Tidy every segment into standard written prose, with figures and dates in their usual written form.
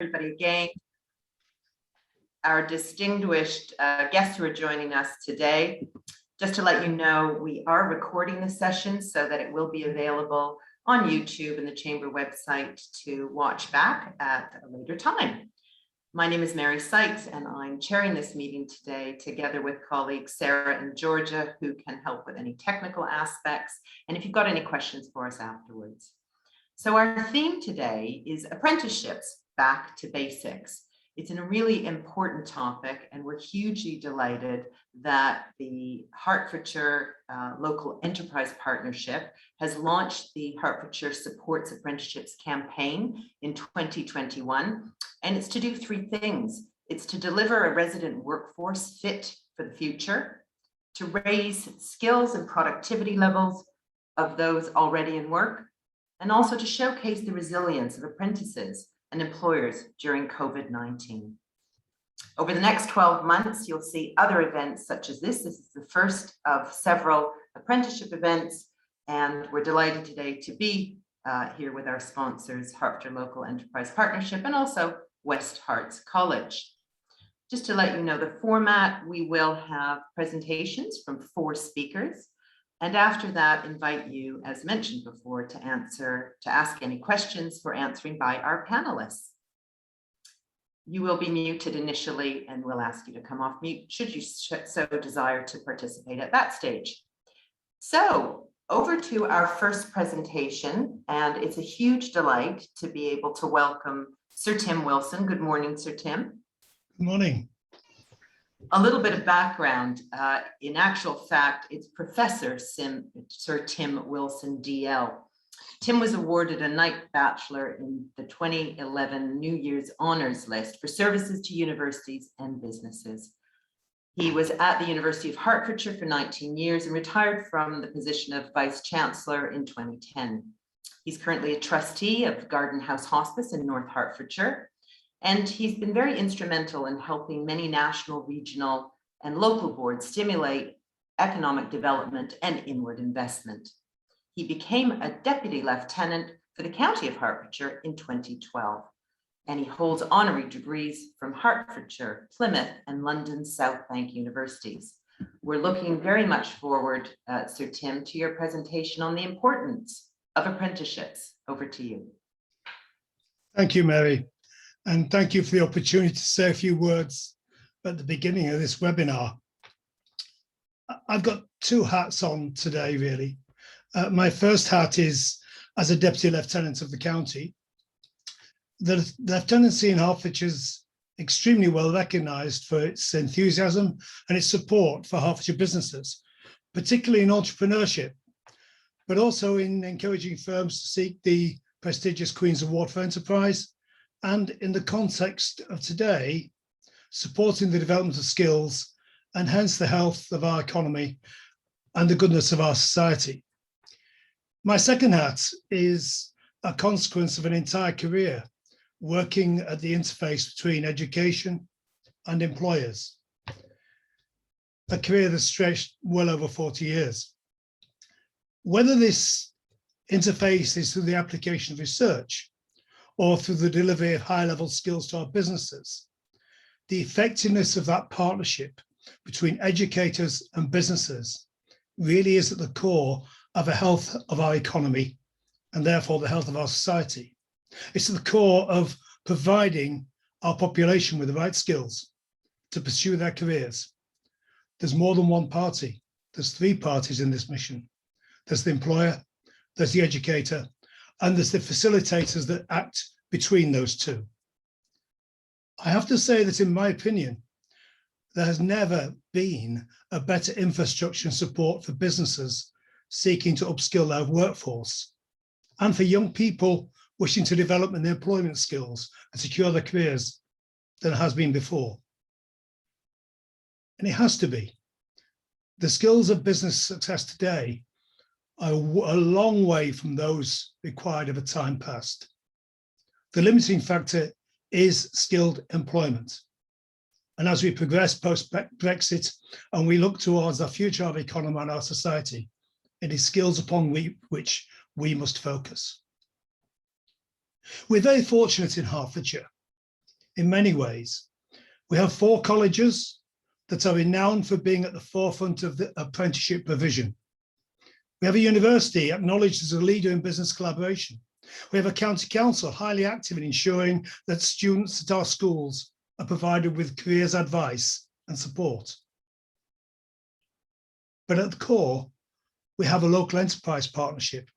Everybody again. Our distinguished guests who are joining us today. Just to let you know, we are recording the session so that it will be available on YouTube and the Chamber website to watch back at a later time. My name is Mary Sykes and I'm chairing this meeting today together with colleagues Sarah and Georgia, who can help with any technical aspects and if you've got any questions for us afterwards. So our theme today is apprenticeships, back to basics. It's a really important topic and we're hugely delighted that the Hertfordshire Local Enterprise Partnership has launched the Hertfordshire Supports Apprenticeships campaign in 2021. And it's to do three things. It's to deliver a resident workforce fit for the future, to raise skills and productivity levels of those already in work, and also to showcase the resilience of apprentices and employers during COVID-19. Over the next 12 months, you'll see other events such as this. This is the first of several apprenticeship events, and we're delighted today to be here with our sponsors, Hertfordshire Local Enterprise Partnership and also West Herts College. Just to let you know the format, we will have presentations from 4 speakers. And after that, invite you, as mentioned before, to ask any questions for answering by our panelists. You will be muted initially and we'll ask you to come off mute should you so desire to participate at that stage. So over to our first presentation, and it's a huge delight to be able to welcome Sir Tim Wilson. Good morning, Sir Tim. Good morning. A little bit of background, in actual fact, it's Professor Sir Tim Wilson, DL. Tim was awarded a Knight Bachelor in the 2011 New Year's Honours List for services to universities and businesses. He was at the University of Hertfordshire for 19 years and retired from the position of Vice Chancellor in 2010. He's currently a trustee of Garden House Hospice in North Hertfordshire. And he's been very instrumental in helping many national, regional, and local boards stimulate economic development and inward investment. He became a deputy lieutenant for the County of Hertfordshire in 2012, and he holds honorary degrees from Hertfordshire, Plymouth, and London South Bank universities. We're looking very much forward, Sir Tim, to your presentation on the importance of apprenticeships. Over to you. Thank you, Mary. And thank you for the opportunity to say a few words at the beginning of this webinar. I've got 2 hats on today, really. My first hat is as a Deputy Lieutenant of the county. The lieutenancy in Hertfordshire is extremely well recognised for its enthusiasm and its support for Hertfordshire businesses, particularly in entrepreneurship, but also in encouraging firms to seek the prestigious Queen's Award for Enterprise, and in the context of today, supporting the development of skills and hence the health of our economy and the goodness of our society. My second hat is a consequence of an entire career working at the interface between education and employers. A career that stretched well over 40 years. Whether this interface is through the application of research or through the delivery of high-level skills to our businesses, the effectiveness of that partnership between educators and businesses really is at the core of the health of our economy and therefore the health of our society. It's at the core of providing our population with the right skills to pursue their careers. There's more than one party. There's 3 parties in this mission. There's the employer, there's the educator, and there's the facilitators that act between those 2. I have to say that in my opinion, there has never been a better infrastructure and support for businesses seeking to upskill their workforce and for young people wishing to develop their employment skills and secure their careers than it has been before. And it has to be. The skills of business success today are a long way from those required of a time past. The limiting factor is skilled employment. And as we progress post-Brexit and we look towards the future of our economy and our society, it is skills upon which we must focus. We're very fortunate in Hertfordshire in many ways. We have 4 colleges that are renowned for being at the forefront of the apprenticeship provision. We have a university acknowledged as a leader in business collaboration. We have a county council highly active in ensuring that students at our schools are provided with careers advice and support. But at the core, we have a local enterprise partnership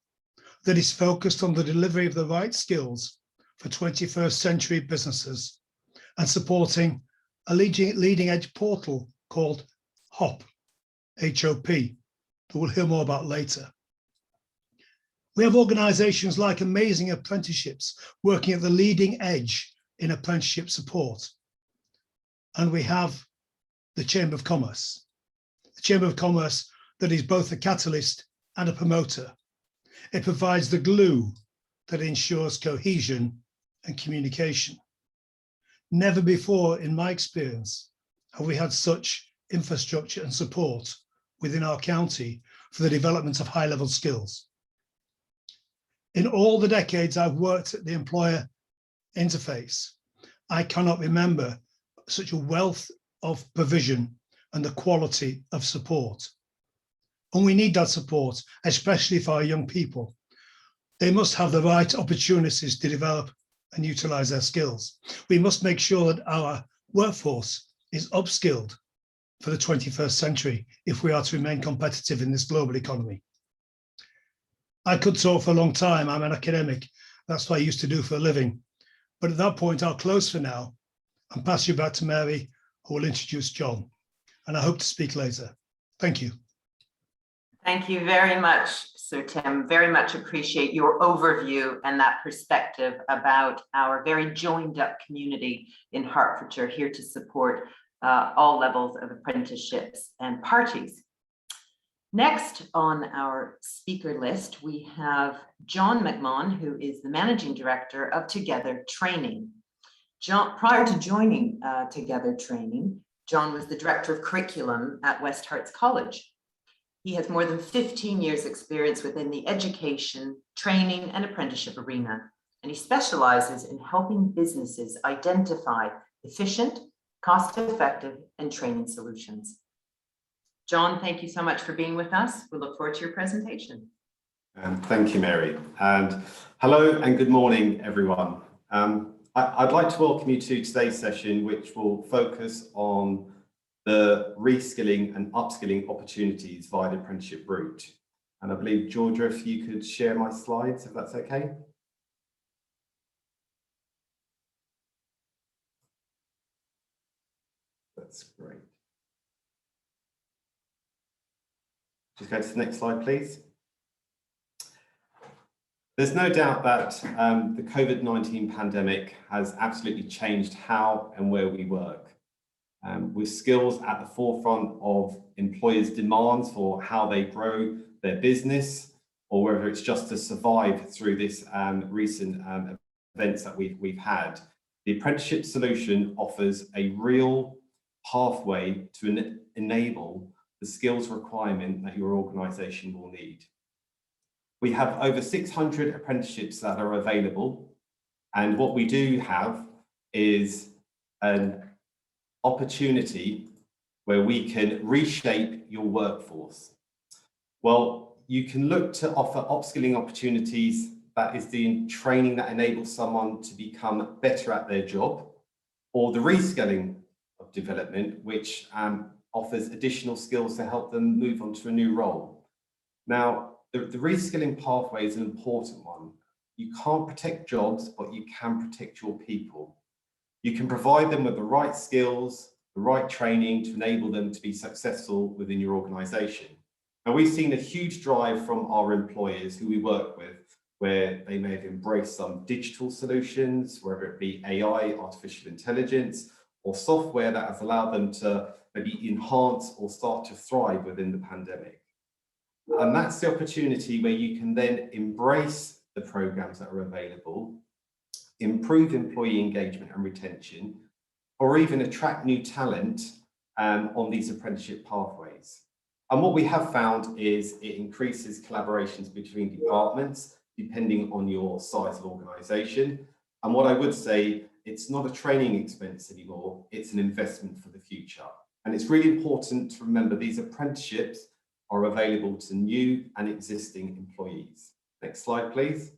that is focused on the delivery of the right skills for 21st century businesses and supporting a leading edge portal called HOP, H-O-P, that we'll hear more about later. We have organisations like Amazing Apprenticeships working at the leading edge in apprenticeship support. And we have the Chamber of Commerce. The Chamber of Commerce that is both a catalyst and a promoter. It provides the glue that ensures cohesion and communication. Never before, in my experience, have we had such infrastructure and support within our county for the development of high-level skills. In all the decades I've worked at the employer interface, I cannot remember such a wealth of provision and the quality of support. And we need that support, especially for our young people. They must have the right opportunities to develop and utilise their skills. We must make sure that our workforce is upskilled for the 21st century if we are to remain competitive in this global economy. I could talk for a long time. I'm an academic. That's what I used to do for a living. But at that point, I'll close for now and pass you back to Mary, who will introduce John. And I hope to speak later. Thank you. Thank you very much, Sir Tim. Very much appreciate your overview and that perspective about our very joined up community in Hertfordshire, here to support all levels of apprenticeships and parties. Next on our speaker list, we have John McMahon, who is the Managing Director of Together Training. Prior to joining Together Training, John was the Director of Curriculum at West Herts College. He has more than 15 years experience within the education, training and apprenticeship arena, and he specializes in helping businesses identify efficient, cost-effective and training solutions. John, thank you so much for being with us. We look forward to your presentation. Thank you, Mary. And hello and good morning, everyone. I'd like to welcome you to today's session, which will focus on the reskilling and upskilling opportunities via the apprenticeship route. And I believe, Georgia, if you could share my slides, if that's okay. That's great. Just go to the next slide, please. There's no doubt that the COVID-19 pandemic has absolutely changed how and where we work. With skills at the forefront of employers' demands for how they grow their business, or whether it's just to survive through this recent events that we've had, the apprenticeship solution offers a real pathway to enable the skills requirement that your organisation will need. We have over 600 apprenticeships that are available, and what we do have is an opportunity where we can reshape your workforce. Well, you can look to offer upskilling opportunities, that is the training that enables someone to become better at their job, or the reskilling of development, which offers additional skills to help them move on to a new role. Now, the reskilling pathway is an important one. You can't protect jobs, but you can protect your people. You can provide them with the right skills, the right training to enable them to be successful within your organisation. And we've seen a huge drive from our employers who we work with, where they may have embraced some digital solutions, whether it be AI, artificial intelligence, or software that has allowed them to maybe enhance or start to thrive within the pandemic. And that's the opportunity where you can then embrace the programs that are available, improve employee engagement and retention, or even attract new talent on these apprenticeship pathways. And what we have found is it increases collaborations between departments, depending on your size of organisation. And what I would say it's not a training expense anymore, it's an investment for the future. And it's really important to remember these apprenticeships are available to new and existing employees. Next slide, please.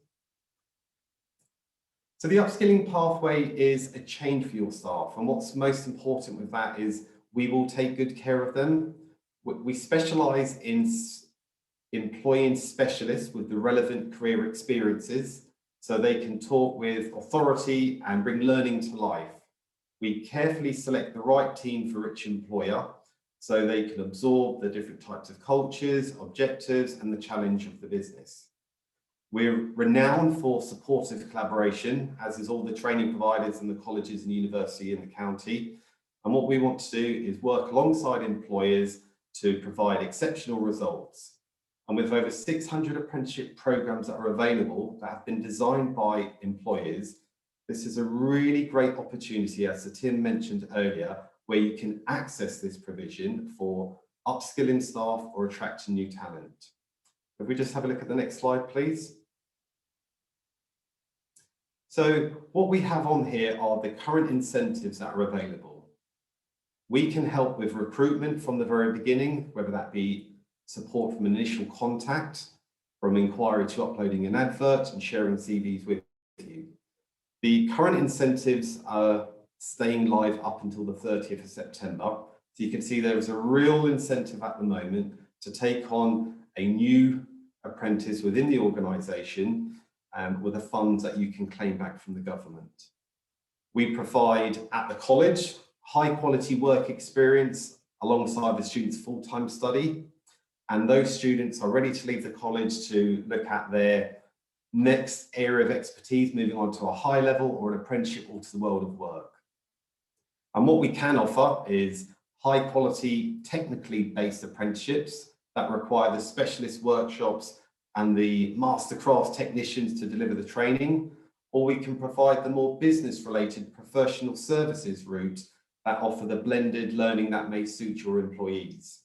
So the upskilling pathway is a change for your staff. And what's most important with that is we will take good care of them. We specialise in employing specialists with the relevant career experiences so they can talk with authority and bring learning to life. We carefully select the right team for each employer so they can absorb the different types of cultures, objectives, and the challenge of the business. We're renowned for supportive collaboration, as is all the training providers and the colleges and university in the county. And what we want to do is work alongside employers to provide exceptional results. And with over 600 apprenticeship programs that are available that have been designed by employers, this is a really great opportunity, as Tim mentioned earlier, where you can access this provision for upskilling staff or attracting new talent. If we just have a look at the next slide, please. So what we have on here are the current incentives that are available. We can help with recruitment from the very beginning, whether that be support from initial contact, from inquiry to uploading an advert and sharing CVs with you. The current incentives are staying live up until the 30th of September. So you can see there is a real incentive at the moment to take on a new apprentice within the organisation with the funds that you can claim back from the government. We provide at the college high quality work experience alongside the students' full-time study. And those students are ready to leave the college to look at their next area of expertise, moving on to a high level or an apprenticeship or to the world of work. And what we can offer is high quality, technically based apprenticeships that require the specialist workshops and the masterclass technicians to deliver the training, or we can provide the more business related professional services route that offer the blended learning that may suit your employees.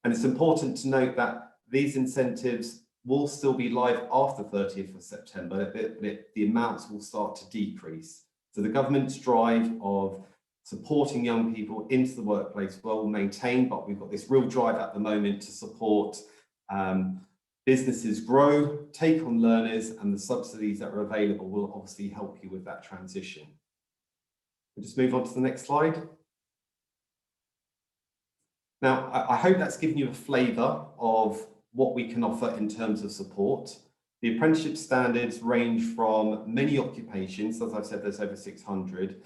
And it's important to note that these incentives will still be live after 30th of September, but the amounts will start to decrease. So the government's drive of supporting young people into the workplace will maintain, but we've got this real drive at the moment to support businesses grow, take on learners, and the subsidies that are available will obviously help you with that transition. We'll just move on to the next slide. Now, I hope that's given you a flavour of what we can offer in terms of support. The apprenticeship standards range from many occupations. As I've said, there's over 600.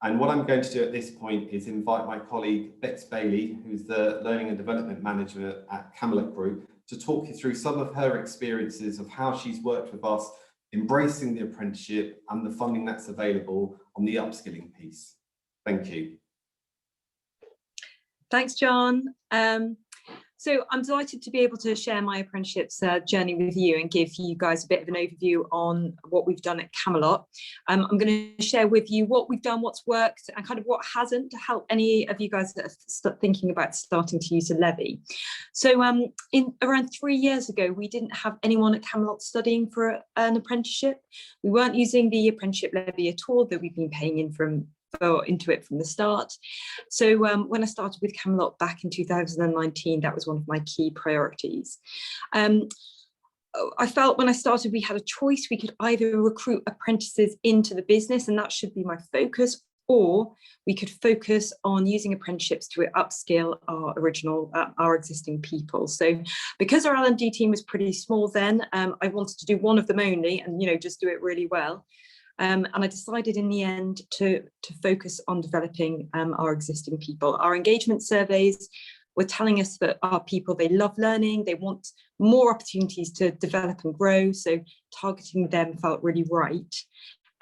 And what I'm going to do at this point is invite my colleague, Bex Bailey, who's the Learning and Development Manager at Camelot Group, to talk you through some of her experiences of how she's worked with us, embracing the apprenticeship and the funding that's available on the upskilling piece. Thank you. Thanks, John. So I'm delighted to be able to share my apprenticeships journey with you and give you guys a bit of an overview on what we've done at Camelot. I'm going to share with you what we've done, what's worked, and kind of what hasn't, to help any of you guys that are thinking about starting to use a levy. So in around 3 years ago, we didn't have anyone at Camelot studying for an apprenticeship. We weren't using the apprenticeship levy at all, though we've been paying into it from the start. So when I started with Camelot back in 2019, that was one of my key priorities. I felt when I started we had a choice. We could either recruit apprentices into the business, and that should be my focus, or we could focus on using apprenticeships to upskill our existing people. So because our L&D team was pretty small then, I wanted to do one of them only and just do it really well. And I decided in the end to focus on developing our existing people. Our engagement surveys were telling us that our people, they love learning, they want more opportunities to develop and grow. So targeting them felt really right.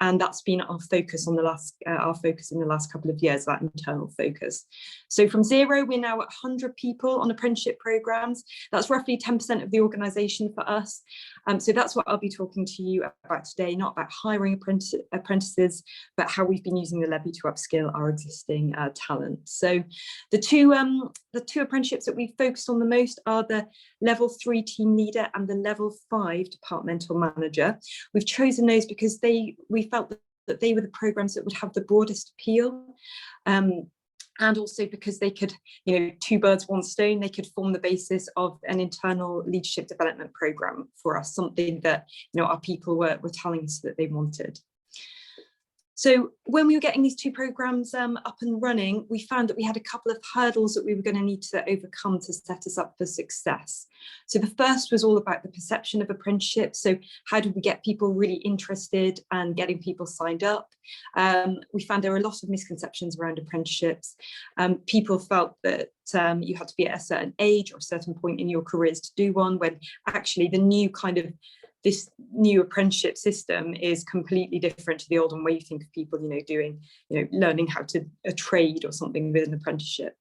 And that's been our focus in the last couple of years, that internal focus. So from 0, we're now at 100 people on apprenticeship programs. That's roughly 10% of the organisation for us. So that's what I'll be talking to you about today, not about hiring apprentices, but how we've been using the levy to upskill our existing talent. So the two apprenticeships that we've focused on the most are the level 3 team leader and the level 5 departmental manager. We've chosen those because we felt that that they were the programs that would have the broadest appeal. And also because they could, two birds, one stone, they could form the basis of an internal leadership development program for us, something that, our people were telling us that they wanted. So when we were getting these two programs up and running, we found that we had a couple of hurdles that we were going to need to overcome to set us up for success. So the first was all about the perception of apprenticeships. So how do we get people really interested and getting people signed up? We found there were a lot of misconceptions around apprenticeships. People felt that you had to be at a certain age or a certain point in your careers to do one, when actually this new apprenticeship system is completely different to the old one, where you think of people, doing, learning how to a trade or something with an apprenticeship.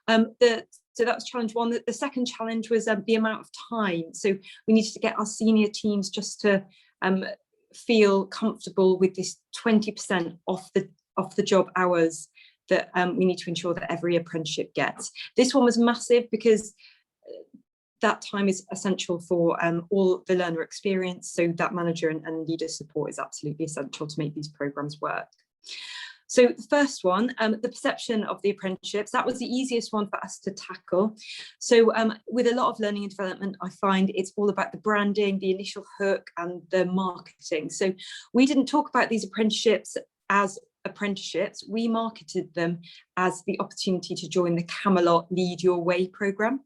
So that was challenge one. The second challenge was the amount of time. So we needed to get our senior teams just to feel comfortable with this 20% off the job hours that we need to ensure that every apprenticeship gets. This one was massive because that time is essential for all the learner experience. So that manager and leader support is absolutely essential to make these programs work. So the first one, the perception of the apprenticeships, that was the easiest one for us to tackle. So with a lot of learning and development, I find it's all about the branding, the initial hook and the marketing. So we didn't talk about these apprenticeships as apprenticeships, we marketed them as the opportunity to join the Camelot Lead Your Way programme.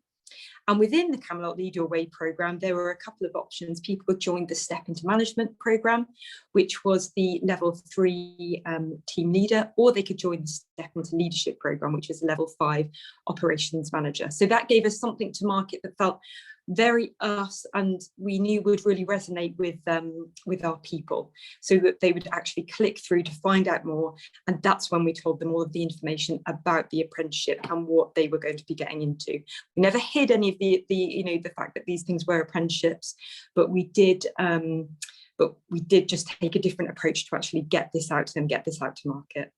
And within the Camelot Lead Your Way programme, there were a couple of options. People could join the Step into Management programme, which was the level 3 team leader, or they could join the Step into Leadership programme, which is a level 5 operations manager. So that gave us something to market that felt very us, and we knew would really resonate with our people, so that they would actually click through to find out more. And that's when we told them all of the information about the apprenticeship and what they were going to be getting into. We never hid any of the fact that these things were apprenticeships, but we did just take a different approach to actually get this out to them, get this out to market.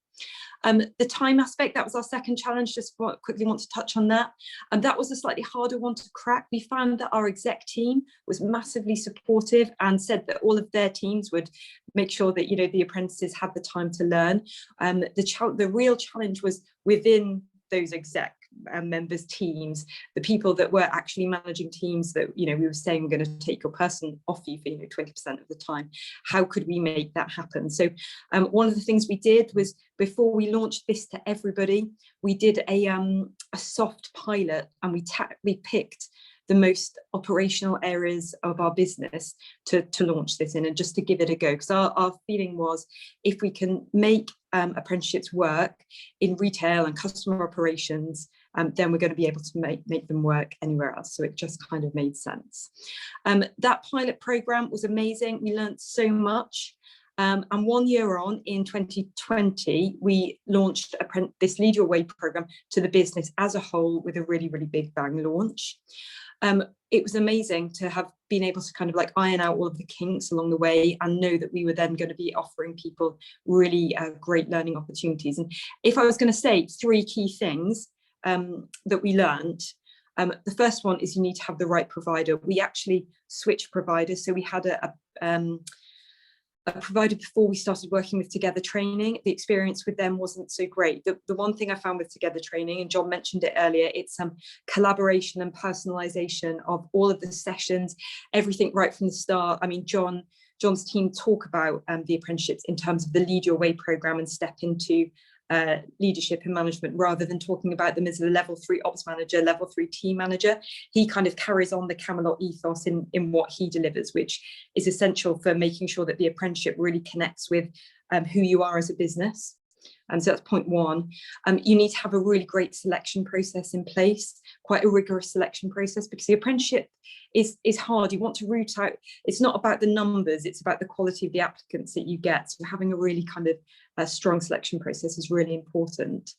The time aspect, that was our second challenge. Just quickly want to touch on that. And that was a slightly harder one to crack. We found that our exec team was massively supportive and said that all of their teams would make sure that the apprentices had the time to learn. The real challenge was within those exec members' teams, the people that were actually managing teams that we were saying we're going to take your person off you for 20% of the time. How could we make that happen? So one of the things we did was, before we launched this to everybody, we did a soft pilot, and we picked the most operational areas of our business to launch this in, and just to give it a go, because our feeling was, if we can make apprenticeships work in retail and customer operations, then we're going to be able to make them work anywhere else. So it just kind of made sense. That pilot program was amazing. We learned so much. And 1 year on, in 2020, we launched this Lead Your Way program to the business as a whole, with a really, really big bang launch. It was amazing to have been able to kind of iron out all of the kinks along the way, and know that we were then going to be offering people really great learning opportunities. And if I was going to say 3 key things that we learned, the first one is you need to have the right provider. We actually switched providers. So we had a provider before we started working with Together Training. The experience with them wasn't so great. The one thing I found with Together Training, and John mentioned it earlier, it's collaboration and personalisation of all of the sessions, everything right from the start. I mean, John's team talk about the apprenticeships in terms of the Lead Your Way programme and Step into Leadership and Management, rather than talking about them as a level 3 ops manager, level 3 team manager. He kind of carries on the Camelot ethos in what he delivers, which is essential for making sure that the apprenticeship really connects with who you are as a business. And so that's point 1. You need to have a really great selection process in place, quite a rigorous selection process, because the apprenticeship is hard. You want to root out, it's not about the numbers, it's about the quality of the applicants that you get. So having a really kind of a strong selection process is really important.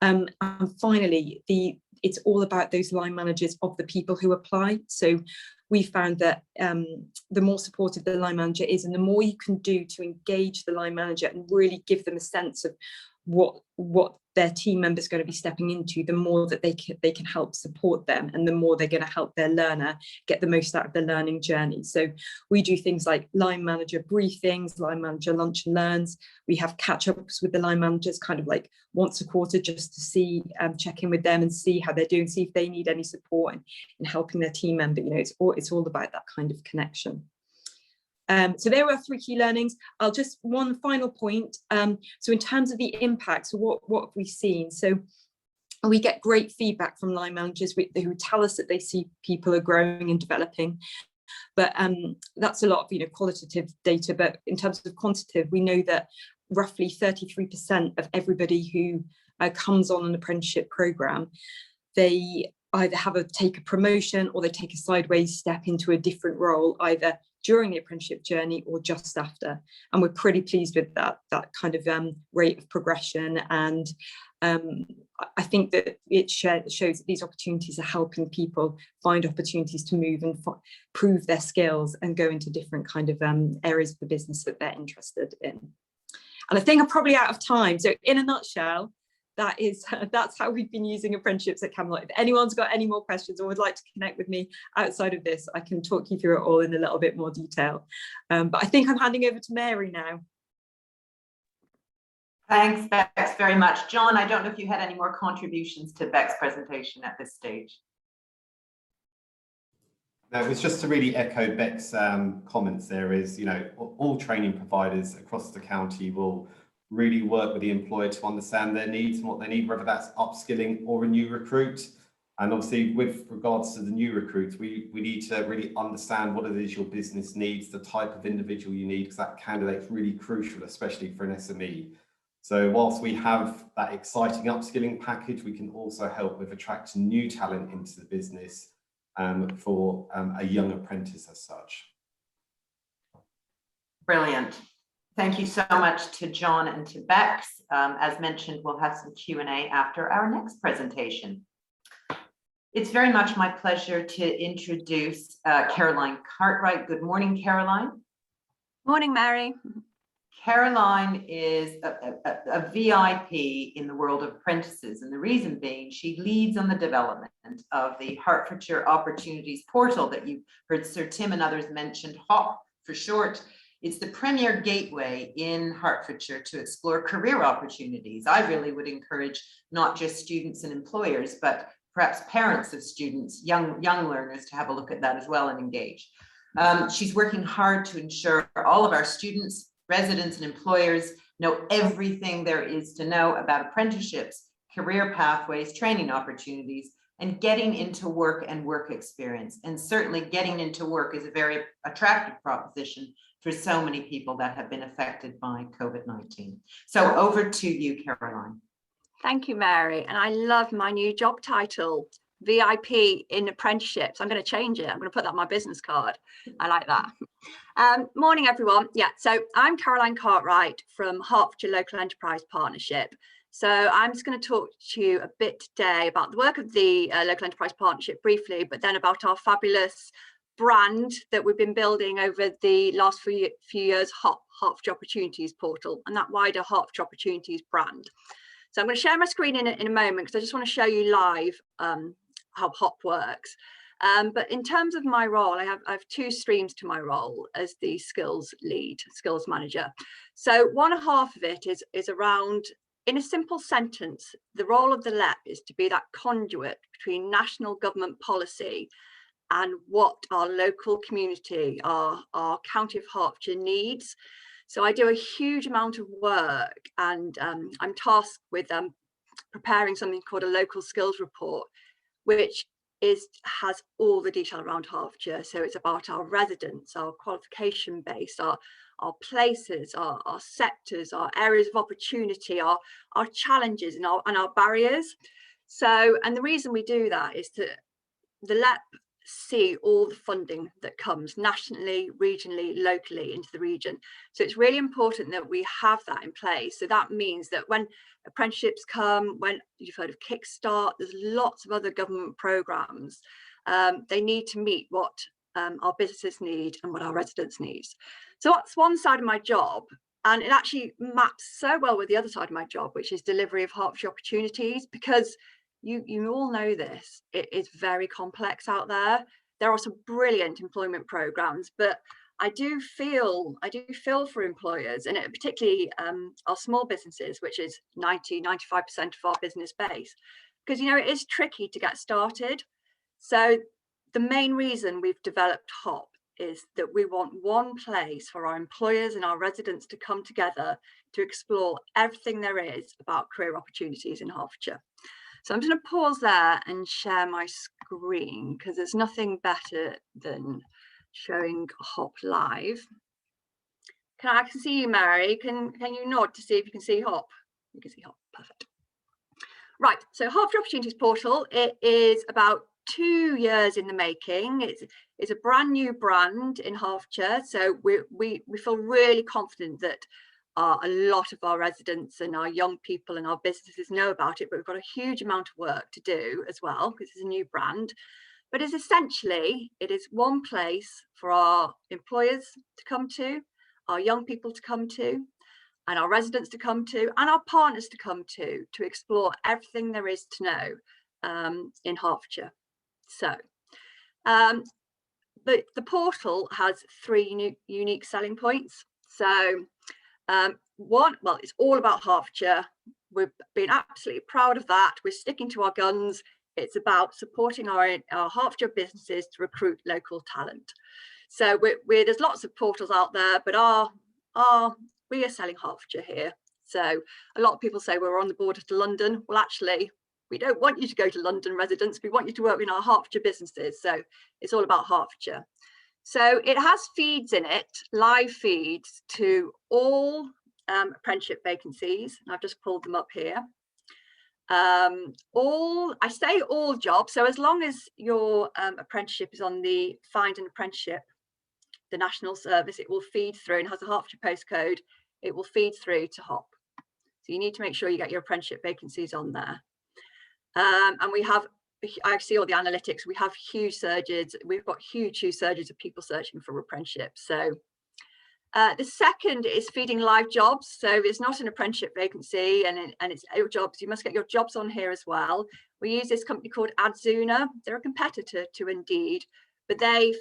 And finally, it's all about those line managers of the people who apply. So we found that the more supportive the line manager is, and the more you can do to engage the line manager and really give them a sense of what their team members are going to be stepping into, the more that they can help support them, and the more they're going to help their learner get the most out of the learning journey. So we do things like line manager briefings, line manager lunch and learns. We have catch-ups with the line managers kind of like once a quarter, just to see, check in with them and see how they're doing, see if they need any support in helping their team member. You know, it's all about that kind of connection. So there were 3 key learnings. I'll just one final point. So in terms of the impact, so what have we seen? So we get great feedback from line managers who tell us that they see people are growing and developing. But that's a lot of qualitative data. But in terms of quantitative, we know that roughly 33% of everybody who comes on an apprenticeship program, they either take a promotion or they take a sideways step into a different role, either during the apprenticeship journey or just after. And we're pretty pleased with that kind of rate of progression. And I think that it shows that these opportunities are helping people find opportunities to move and prove their skills and go into different kind of areas of the business that they're interested in. And I think I'm probably out of time. So in a nutshell, that's how we've been using apprenticeships at Camelot. If anyone's got any more questions or would like to connect with me outside of this, I can talk you through it all in a little bit more detail. But I think I'm handing over to Mary now. Thanks, Bex, very much. John, I don't know if you had any more contributions to Beck's presentation at this stage. No, it was just to really echo Beck's comments. There is, all training providers across the county will really work with the employer to understand their needs and what they need, whether that's upskilling or a new recruit. And obviously with regards to the new recruits, we need to really understand what it is your business needs, the type of individual you need, because that candidate's really crucial, especially for an SME. So whilst we have that exciting upskilling package, we can also help with attracting new talent into the business for a young apprentice as such. Brilliant. Thank you so much to John and to Bex. As mentioned, we'll have some Q&A after our next presentation. It's very much my pleasure to introduce Caroline Cartwright. Good morning, Caroline. Morning, Mary. Caroline is a VIP in the world of apprentices, and the reason being she leads on the development of the Hertfordshire Opportunities Portal that you've heard Sir Tim and others mentioned, HOP for short. It's the premier gateway in Hertfordshire to explore career opportunities. I really would encourage not just students and employers, but perhaps parents of students, young learners, to have a look at that as well and engage. She's working hard to ensure all of our students, residents, and employers know everything there is to know about apprenticeships, career pathways, training opportunities, and getting into work and work experience. And certainly getting into work is a very attractive proposition for so many people that have been affected by COVID-19. So over to you, Caroline. Thank you, Mary. And I love my new job title, VIP in apprenticeships. I'm going to change it. I'm going to put that on my business card. I like that. Morning, everyone. Yeah, so I'm Caroline Cartwright from Hertfordshire Local Enterprise Partnership. So I'm just going to talk to you a bit today about the work of the Local Enterprise Partnership briefly, but then about our fabulous brand that we've been building over the last few years, Hertfordshire Opportunities Portal, and that wider Hertfordshire Opportunities brand. So I'm going to share my screen in a moment because I just want to show you live how HOP works. But in terms of my role, I have 2 streams to my role as the skills lead, skills manager. So one half of it is around, in a simple sentence, the role of the LEP is to be that conduit between national government policy and what our local community, our County of Hertfordshire needs. So I do a huge amount of work, and I'm tasked with preparing something called a local skills report, which has all the detail around Hertfordshire. So it's about our residents, our qualification base, our places, our sectors, our areas of opportunity, our challenges and our barriers. So, and the reason we do that is that the LEP see all the funding that comes nationally, regionally, locally into the region. So it's really important that we have that in place. So that means that when apprenticeships come, when you've heard of Kickstart, there's lots of other government programs. They need to meet what our businesses need and what our residents need. So that's one side of my job. And it actually maps so well with the other side of my job, which is delivery of Hertfordshire opportunities, because you all know this, it is very complex out there. There are some brilliant employment programs, but I do feel for employers, and particularly our small businesses, which is 95% of our business base, because it is tricky to get started. So the main reason we've developed HOP is that we want one place for our employers and our residents to come together to explore everything there is about career opportunities in Hertfordshire. So I'm just going to pause there and share my screen, because there's nothing better than showing HOP live. I can see you, Mary. Can you nod to see if you can see HOP? You can see HOP, perfect. Right, so Hertfordshire Opportunities Portal, it is about 2 years in the making. It's a brand new brand in Hertfordshire, so we feel really confident that a lot of our residents and our young people and our businesses know about it, but we've got a huge amount of work to do as well, because it's a new brand. But it is one place for our employers to come to, our young people to come to, and our residents to come to, and our partners to come to explore everything there is to know in Hertfordshire. So the portal has 3 unique selling points. So one, well, it's all about Hertfordshire. We've been absolutely proud of that. We're sticking to our guns. It's about supporting our Hertfordshire businesses to recruit local talent. So there's lots of portals out there, but we are selling Hertfordshire here. So a lot of people say we're on the border to London. Well, actually, we don't want you to go to London, residents. We want you to work in our Hertfordshire businesses. So it's all about Hertfordshire. So it has feeds in it, live feeds to all apprenticeship vacancies. And I've just pulled them up here. I say all jobs. So as long as your apprenticeship is on the Find an Apprenticeship, the national service, it will feed through, and has a Hertfordshire postcode. It will feed through to HOP. So you need to make sure you get your apprenticeship vacancies on there. And we have, I see all the analytics. We have huge surges. We've got huge surges of people searching for apprenticeships. So the second is feeding live jobs. So it's not an apprenticeship vacancy, and it's jobs. You must get your jobs on here as well. We use this company called Adzuna. They're a competitor to Indeed, but they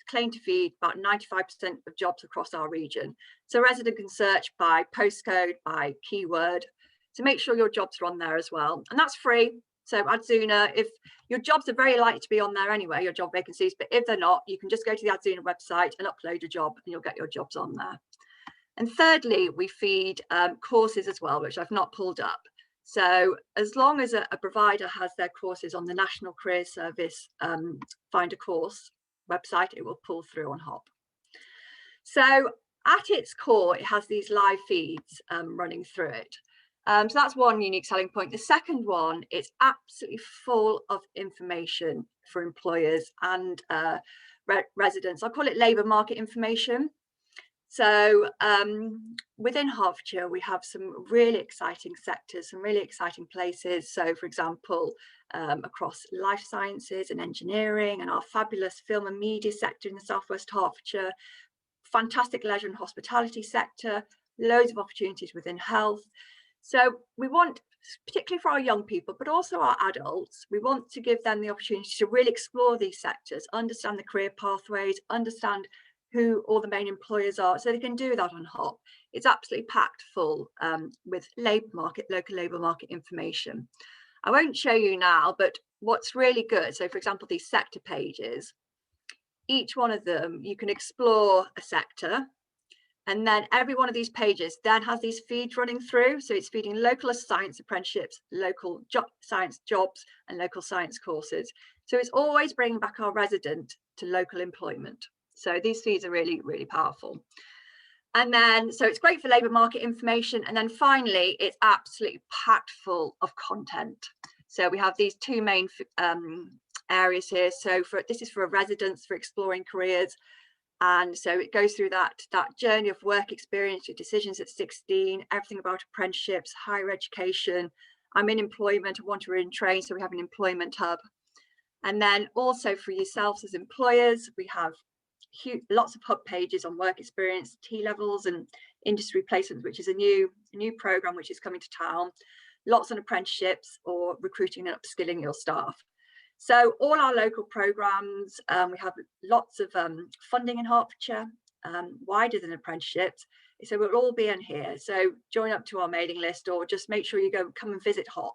claim to feed about 95% of jobs across our region. So a resident can search by postcode, by keyword, to make sure your jobs are on there as well. And that's free. So Adzuna, if your jobs are very likely to be on there anyway, your job vacancies, but if they're not, you can just go to the Adzuna website and upload a job and you'll get your jobs on there. And thirdly, we feed courses as well, which I've not pulled up. So as long as a provider has their courses on the National Careers Service Find a Course website, it will pull through on HOP. So at its core, it has these live feeds running through it. So that's one unique selling point. The second one, it's absolutely full of information for employers and residents. I call it labour market information. So within Hertfordshire, we have some really exciting sectors, some really exciting places. So for example, across life sciences and engineering, and our fabulous film and media sector in the Southwest Hertfordshire, fantastic leisure and hospitality sector, loads of opportunities within health. So we want, particularly for our young people, but also our adults, we want to give them the opportunity to really explore these sectors, understand the career pathways, understand who all the main employers are, so they can do that on HOP. It's absolutely packed full with local labour market information. I won't show you now, but what's really good, so for example, these sector pages, each one of them, you can explore a sector. And then every one of these pages then has these feeds running through. So it's feeding local science apprenticeships, local science jobs, and local science courses. So it's always bringing back our resident to local employment. So these feeds are really, really powerful. And then, so it's great for labour market information. And then finally, it's absolutely packed full of content. So we have these 2 main areas here. So this is for residents, for exploring careers. And so it goes through that journey of work experience, your decisions at 16, everything about apprenticeships, higher education. I'm in employment, I want to retrain, so we have an employment hub. And then also for yourselves as employers, we have lots of hub pages on work experience, T levels, and industry placements, which is a new program which is coming to town. Lots on apprenticeships or recruiting and upskilling your staff. So all our local programs, we have lots of funding in Hertfordshire, wider than apprenticeships. So we'll all be in here. So join up to our mailing list, or just make sure you come and visit HOP,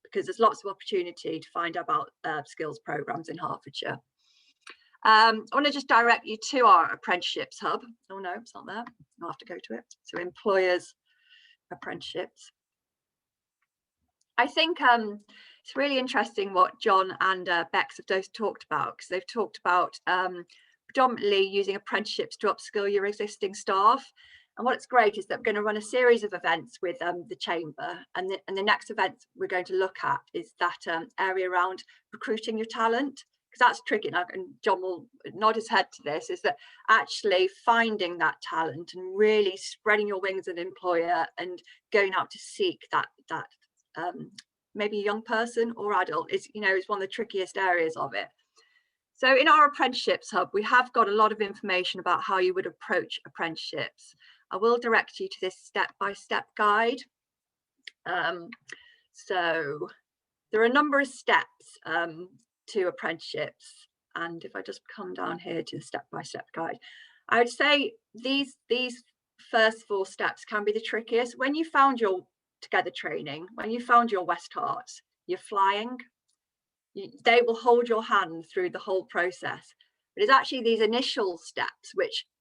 because there's lots of opportunity to find out about skills programs in Hertfordshire. I want to just direct you to our apprenticeships hub. Oh no, it's not there. I'll have to go to it. So employers apprenticeships. I think it's really interesting what John and Bex have both talked about, because they've talked about predominantly using apprenticeships to upskill your existing staff. And what's great is that we're going to run a series of events with the Chamber, and the next event we're going to look at is that area around recruiting your talent, because that's tricky. And John will nod his head to this, is that actually finding that talent and really spreading your wings as an employer and going out to seek that maybe a young person or adult is one of the trickiest areas of it. So in our apprenticeships hub, we have got a lot of information about how you would approach apprenticeships. I will direct you to this step-by-step guide. So there are a number of steps to apprenticeships, and if I just come down here to the step-by-step guide, I would say these first 4 steps can be the trickiest. When you found your Together training, when you found your West Herts, you're flying. They will hold your hand through the whole process. But it's actually these initial steps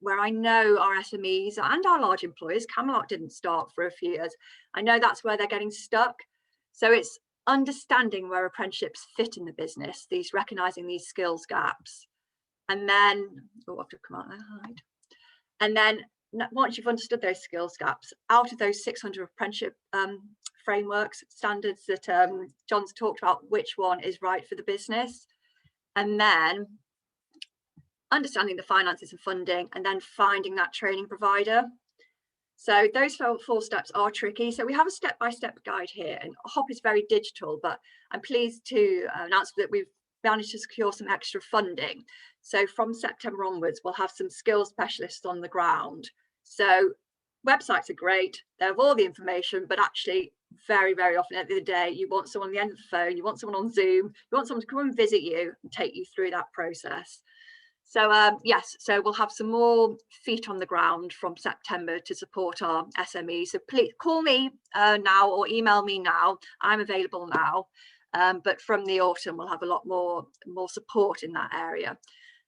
where I know our SMEs and our large employers, Camelot didn't start for a few years. I know that's where they're getting stuck. So it's understanding where apprenticeships fit in the business, recognizing these skills gaps. And then, oh, I have to come out there, hide. And then once you've understood those skills gaps, out of those 600 apprenticeship frameworks, standards that John's talked about, which one is right for the business, and then understanding the finances and funding, and then finding that training provider. So those 4 steps are tricky. So we have a step-by-step guide here, and HOP is very digital, but I'm pleased to announce that we've managed to secure some extra funding. So from September onwards, we'll have some skills specialists on the ground. So websites are great, they have all the information, but actually very, very often at the end of the day, you want someone on the end of the phone, you want someone on Zoom, you want someone to come and visit you and take you through that process. So yes, so we'll have some more feet on the ground from September to support our SMEs. So please call me now or email me now. I'm available now. But from the autumn, we'll have a lot more support in that area.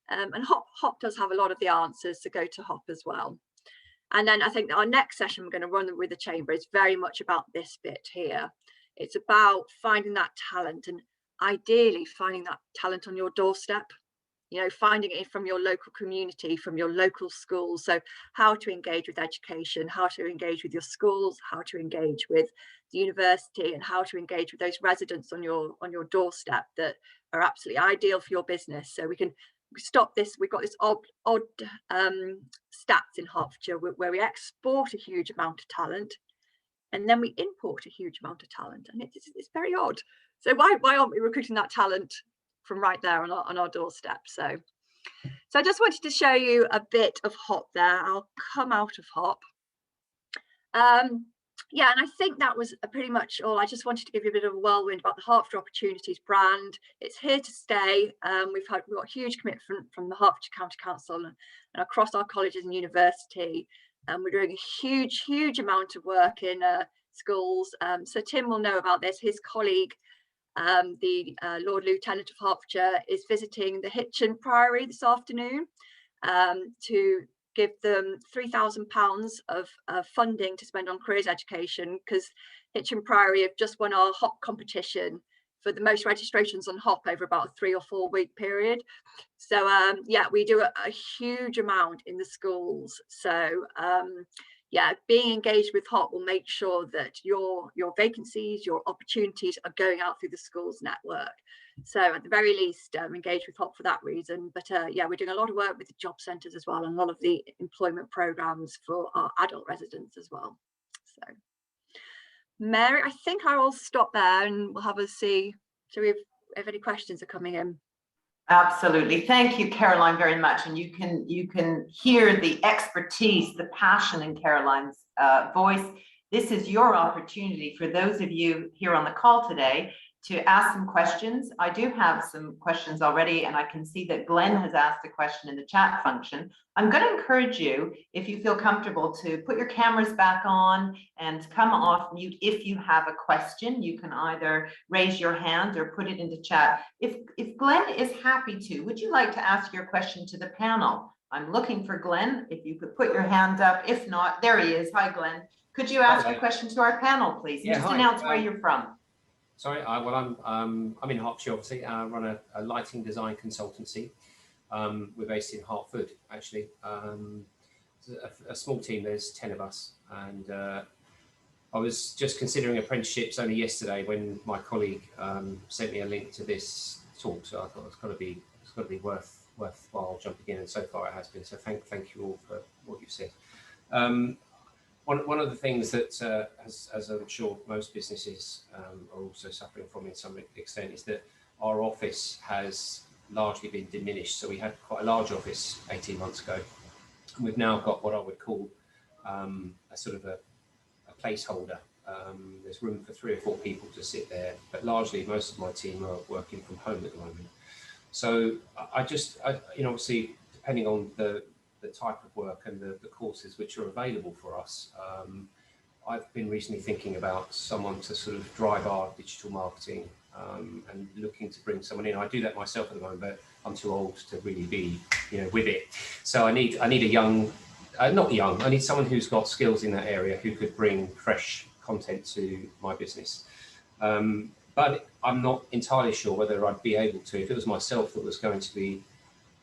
And HOP does have a lot of the answers, so go to HOP as well. And then I think our next session we're going to run with the Chamber is very much about this bit here. It's about finding that talent, and ideally finding that talent on your doorstep, finding it from your local community, from your local schools. So how to engage with education, how to engage with your schools, how to engage with the university, and how to engage with those residents on your doorstep that are absolutely ideal for your business. So we can stop this. We've got this odd stats in Hertfordshire where we export a huge amount of talent and then we import a huge amount of talent, and it's very odd. So why aren't we recruiting that talent from right there on our doorstep? So I just wanted to show you a bit of HOP there. I'll come out of HOP. Yeah, and I think that was pretty much all. I just wanted to give you a bit of a whirlwind about the Hertfordshire Opportunities brand. It's here to stay. We've got huge commitment from the Hertfordshire County Council and across our colleges and university. We're doing a huge amount of work in schools. So Tim will know about this. His colleague, the Lord Lieutenant of Hertfordshire, is visiting the Hitchin Priory this afternoon to give them £3,000 of funding to spend on careers education, because Hitchin Priory have just won our HOP competition for the most registrations on HOP over about a 3 or 4 week period. So yeah, we do a huge amount in the schools. So yeah, being engaged with HOP will make sure that your vacancies, your opportunities are going out through the schools network. So at the very least, engage with HOP for that reason. But yeah, we're doing a lot of work with the job centres as well, and a lot of the employment programmes for our adult residents as well. So Mary, I think I will stop there and we'll have a see. So if any questions are coming in. Absolutely. Thank you, Caroline, very much. And you can hear the expertise, the passion in Caroline's voice. This is your opportunity for those of you here on the call today to ask some questions. I do have some questions already, and I can see that Glenn has asked a question in the chat function. I'm going to encourage you, if you feel comfortable, to put your cameras back on and come off mute. If you have a question, you can either raise your hand or put it into chat. If Glenn is happy to, would you like to ask your question to the panel? I'm looking for Glenn. If you could put your hand up. If not, there he is. Hi, Glenn. Could you ask a question to our panel, please? Yeah, just hi. announce where you're from. Sorry, well, I'm in Hertfordshire, obviously. I run a lighting design consultancy. We're based in Hertford, actually. A small team, there's 10 of us. And I was just considering apprenticeships only yesterday when my colleague sent me a link to this talk. So I thought it's got to be worthwhile jumping in. And so far it has been. So thank you all for what you've said. One of the things that, as I'm sure most businesses are also suffering from in some extent, is that our office has largely been diminished. So we had quite a large office 18 months ago. And we've now got what I would call a sort of a placeholder. There's room for 3 or 4 people to sit there, but largely most of my team are working from home at the moment. So I obviously, depending on the type of work and the courses which are available for us. I've been recently thinking about someone to sort of drive our digital marketing and looking to bring someone in. I do that myself at the moment, but I'm too old to really be, with it. So I need a young, not young, I need someone who's got skills in that area who could bring fresh content to my business. But I'm not entirely sure whether I'd be able to, if it was myself that was going to be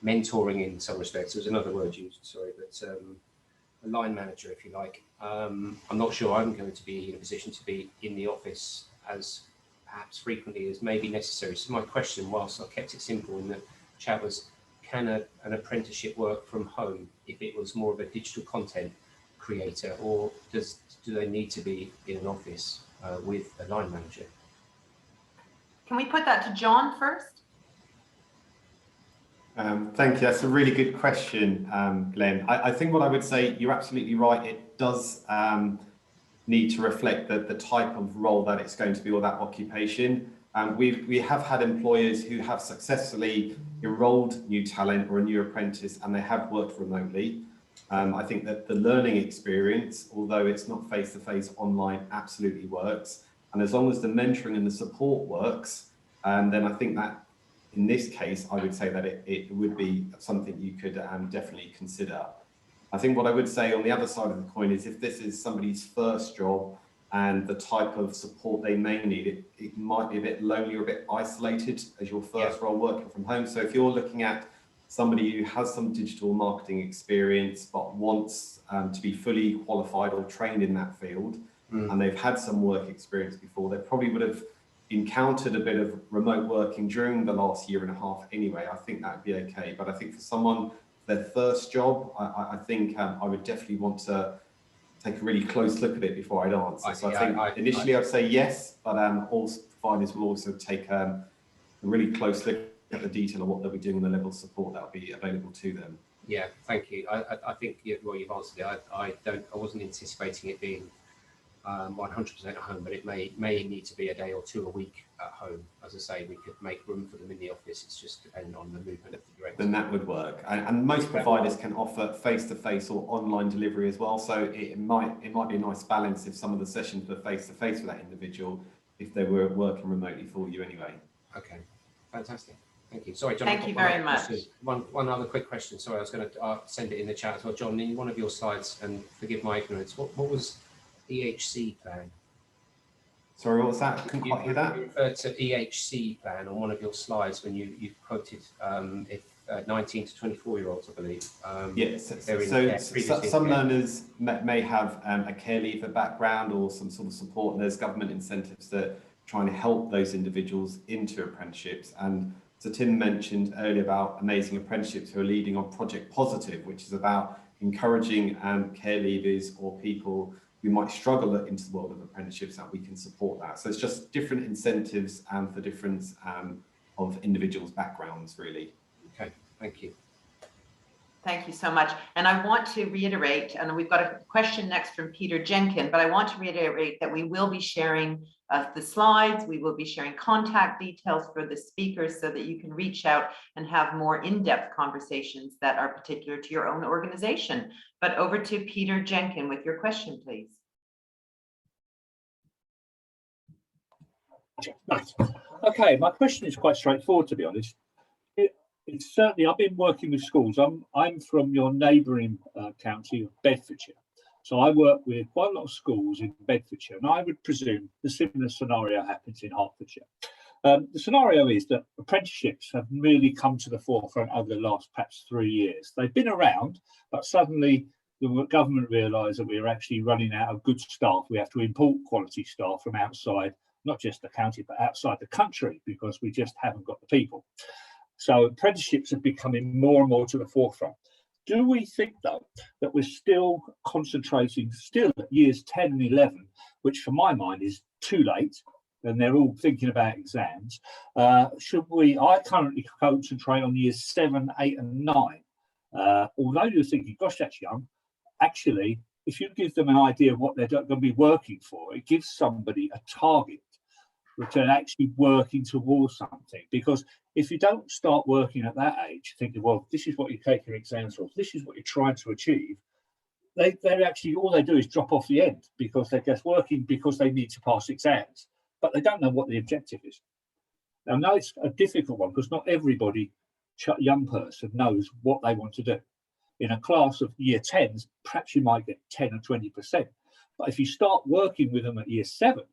mentoring in some respects. There's another word used, sorry, but a line manager, if you like. I'm not sure I'm going to be in a position to be in the office as perhaps frequently as may be necessary. So my question, whilst I kept it simple in the chat, was, can an apprenticeship work from home if it was more of a digital content creator, or do they need to be in an office with a line manager? Can we put that to John first? Thank you. That's a really good question, Glenn. I think what I would say, you're absolutely right. It does need to reflect the type of role that it's going to be, or that occupation. We have had employers who have successfully enrolled new talent or a new apprentice, and they have worked remotely. I think that the learning experience, although it's not face-to-face, online, absolutely works. And as long as the mentoring and the support works, then I think that in this case, I would say that it would be something you could definitely consider. I think what I would say on the other side of the coin is, if this is somebody's first job and the type of support they may need, it might be a bit lonely or a bit isolated as your first role working from home. So if you're looking at somebody who has some digital marketing experience but wants to be fully qualified or trained in that field, and they've had some work experience before, they probably would have encountered a bit of remote working during the last year and a half anyway. I think that would be okay. But I think for someone, their first job, I think I would definitely want to take a really close look at it before I'd answer. So I think initially I'd say yes, but all providers will also take a really close look at the detail of what they'll be doing and the level of support that will be available to them. Yeah, thank you. I think you've answered it. I wasn't anticipating it being 100% at home, but it may need to be a day or 2 a week at home. As I say, we could make room for them in the office. It's just dependent on the movement of the director. Then that would work. And most providers can offer face-to-face or online delivery as well. So it might be a nice balance if some of the sessions were face-to-face for that individual, if they were working remotely for you anyway. Okay, fantastic. Thank you. Sorry, John. Thank you very much. One other quick question. Sorry, I was going to send it in the chat as well. John, in one of your slides, and forgive my ignorance, what was EHC plan? Sorry, what was that? I couldn't quite hear that. You referred to EHC plan on one of your slides when you quoted if 19 to 24-year-olds, I believe. Yes, so some learners may have a care leaver background or some sort of support, and there's government incentives that trying to help those individuals into apprenticeships. And so Tim mentioned earlier about amazing apprenticeships who are leading on Project Positive, which is about encouraging care leavers or people who might struggle into the world of apprenticeships, that we can support that. So it's just different incentives for different of individuals' backgrounds, really. Okay, thank you. Thank you so much. And I want to reiterate, and we've got a question next from Peter Jenkin, but I want to reiterate that we will be sharing the slides. We will be sharing contact details for the speakers so that you can reach out and have more in-depth conversations that are particular to your own organization. But over to Peter Jenkin with your question, please. Right. Okay, my question is quite straightforward, to be honest. It's certainly, I've been working with schools. I'm from your neighbouring county of Bedfordshire. So I work with quite a lot of schools in Bedfordshire, and I would presume the similar scenario happens in Hertfordshire. The scenario is that apprenticeships have really come to the forefront over the last perhaps 3 years. They've been around, but suddenly the government realised that we were actually running out of good staff. We have to import quality staff from outside, not just the county, but outside the country, because we just haven't got the people. So apprenticeships are becoming more and more to the forefront. Do we think, though, that we're still concentrating at years 10 and 11, which for my mind is too late, and they're all thinking about exams? Should we? I currently concentrate on years 7, 8 and 9. Although you're thinking, gosh, that's young, actually, if you give them an idea of what they're going to be working for, it gives somebody a target to actually working towards something. Because if you don't start working at that age, thinking, well, this is what you take your exams for, this is what you're trying to achieve, they're actually, all they do is drop off the end, because they're just working because they need to pass exams, but they don't know what the objective is. Now, I know it's a difficult one, because not everybody, young person, knows what they want to do. In a class of year 10s, perhaps you might get 10 or 20%. But if you start working with them at year 7,